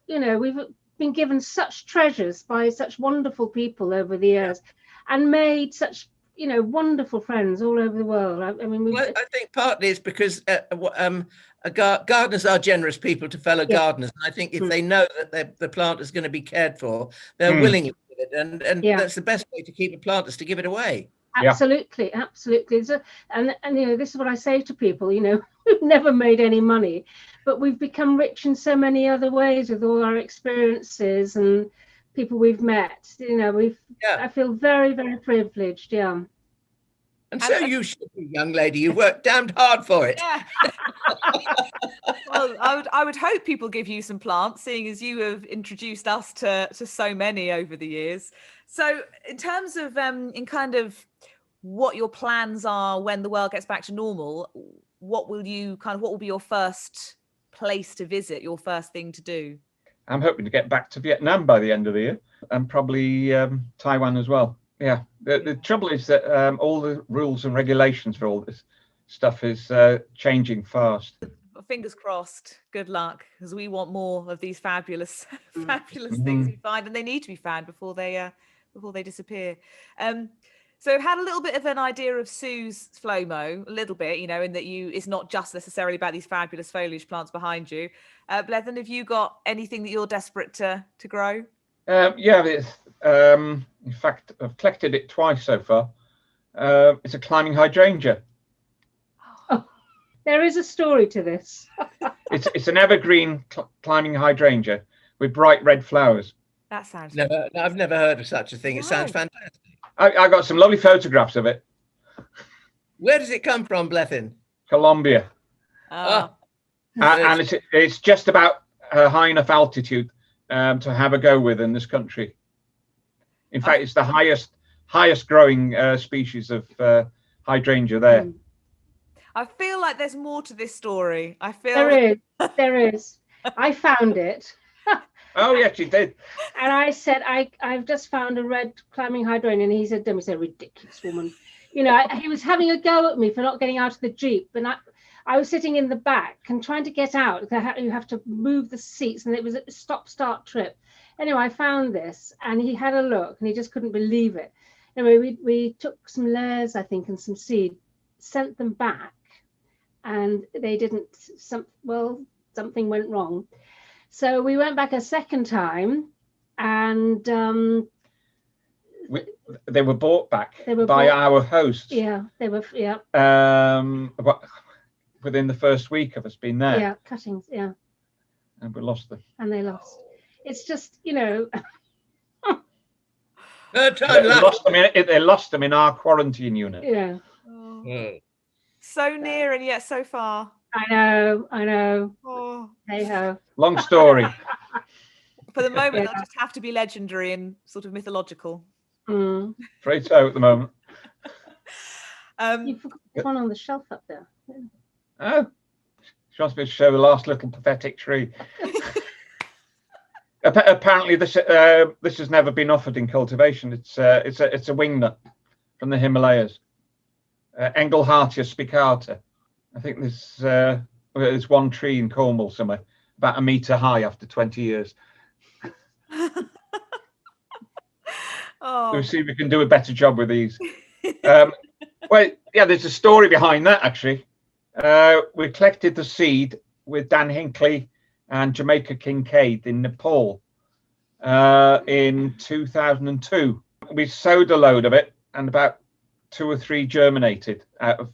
we've been given such treasures by such wonderful people over the years, and made such wonderful friends all over the world. I mean, Well, I think partly it's because gardeners are generous people to fellow gardeners, and I think if they know that the plant is going to be cared for, they're willing to give it, and that's the best way to keep a plant is to give it away. Absolutely. So, and this is what I say to people. We've never made any money, but we've become rich in so many other ways with all our experiences and people we've met. I feel very, very privileged. Yeah. And so you should be, young lady. You worked damned hard for it. Yeah. Well, I would hope people give you some plants, seeing as you have introduced us to so many over the years. So, in terms of in kind of what your plans are when the world gets back to normal, what will be your first place to visit? Your first thing to do? I'm hoping to get back to Vietnam by the end of the year, and probably Taiwan as well. Yeah, the trouble is that all the rules and regulations for all this stuff is changing fast. Fingers crossed. Good luck, because we want more of these fabulous things we find, and they need to be found before they disappear. So I've had a little bit of an idea of Sue's Flomo, a little bit, in that it's not just necessarily about these fabulous foliage plants behind you. Bleddyn, have you got anything that you're desperate to grow? In fact, I've collected it twice so far. It's a climbing hydrangea. Oh, there is a story to this. It's an evergreen climbing hydrangea with bright red flowers. That sounds. I've never heard of such a thing. It sounds fantastic. I got some lovely photographs of it. Where does it come from, Bleddyn? Colombia. Oh. And it's just about high enough altitude to have a go with in this country. In fact, it's the highest growing species of hydrangea there. I feel like there's more to this story. There is. I found it. Oh, yes, you did. And I said, I've just found a red climbing hydrangea. And he said, "Don't be so ridiculous, woman." He was having a go at me for not getting out of the Jeep. And I was sitting in the back and trying to get out. You have to move the seats. And it was a stop-start trip. Anyway, I found this. And he had a look. And he just couldn't believe it. Anyway, we took some layers, I think, and some seed, sent them back. And they didn't, something went wrong. So we went back a second time, and they were bought back by our hosts. Yeah, they were. Yeah. Within the first week of us being there. Yeah, cuttings. Yeah. And we lost them. And they lost. It's just, Third time they lost them in our quarantine unit. Yeah. Oh. So near and yet so far. I know. Oh. Hey ho. Long story. For the moment, they'll just have to be legendary and sort of mythological. Afraid so at the moment. You forgot one on the shelf up there. Yeah. Oh, she wants me to show the last little pathetic tree. Apparently, this has never been offered in cultivation. It's a wingnut from the Himalayas, Engelhartia spicata. I think there's one tree in Cornwall somewhere, about 1 meter high after 20 years. We'll see if we can do a better job with these. There's a story behind that, actually. We collected the seed with Dan Hinckley and Jamaica Kincaid in Nepal in 2002. We sowed a load of it, and about 2 or 3 germinated out of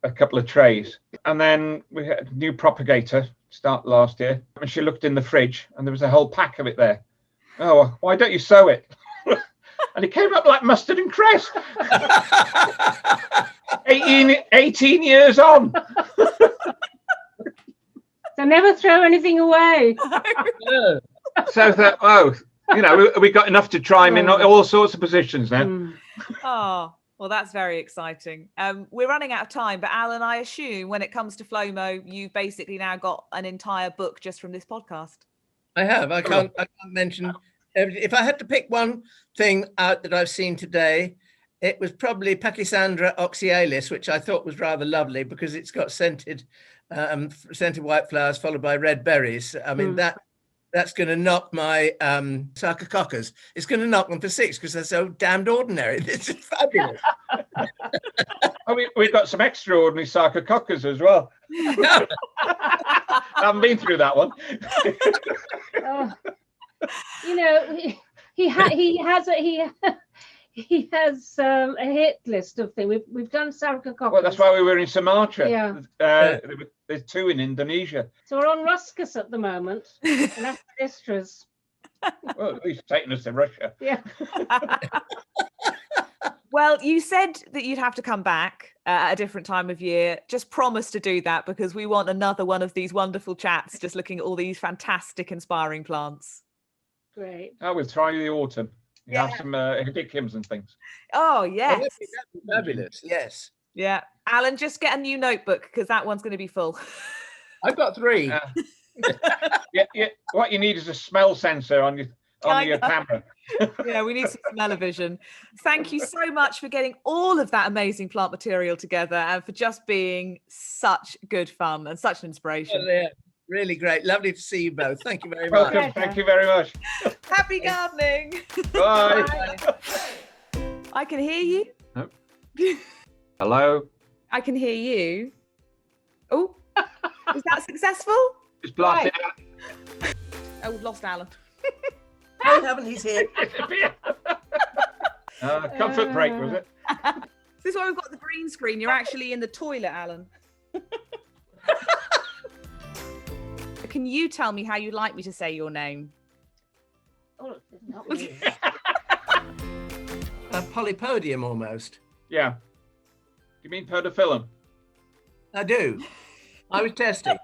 a couple of trays. And then we had a new propagator start last year, and she looked in the fridge and there was a whole pack of it there. "Oh, why don't you sow it?" And it came up like mustard and cress. 18 years on. So never throw anything away. So I thought, we got enough to try him in all sorts of positions now. Oh, well, that's very exciting. We're running out of time, but Alan, I assume when it comes to Flomo, you've basically now got an entire book just from this podcast. I have. I can't mention. If I had to pick one thing out that I've seen today, it was probably Pachysandra oxyalis, which I thought was rather lovely because it's got scented scented white flowers followed by red berries. I mean, that's going to knock my sarcococcus. It's going to knock them for 6 because they're so damned ordinary. This is fabulous. We've got some extraordinary sarcococcus as well. I haven't been through that one. You know, he has a hit list of things. We've done sarcococcus. Well, that's why we were in Sumatra. Yeah. There's 2 in Indonesia. So we're on Ruscus at the moment, and Aspidistras. Well, at least taking us to Russia. Yeah. Well, you said that you'd have to come back at a different time of year. Just promise to do that because we want another one of these wonderful chats, just looking at all these fantastic, inspiring plants. Great. Oh, we'll try the autumn. You have some hibiscums and things. Oh, yes. That'd be fabulous. Yes. Yeah. Alan, just get a new notebook because that one's going to be full. I've got 3. Yeah. What you need is a smell sensor on your camera. Yeah, we need some smell-o-vision. Thank you so much for getting all of that amazing plant material together and for just being such good fun and such an inspiration. Well, yeah, really great. Lovely to see you both. Thank you very Welcome. much. Thank you very much. Happy gardening. Bye. I can hear you. Oh. Hello. I can hear you. Oh, was that successful? Just blast it out. Oh, we've lost Alan. I haven't. He's here. Comfort break, was it? This is why we've got the green screen. You're actually in the toilet, Alan. Can you tell me how you'd like me to say your name? Oh, it's not me. A polypodium almost. Yeah. You mean podophyllum? I do. I was testing.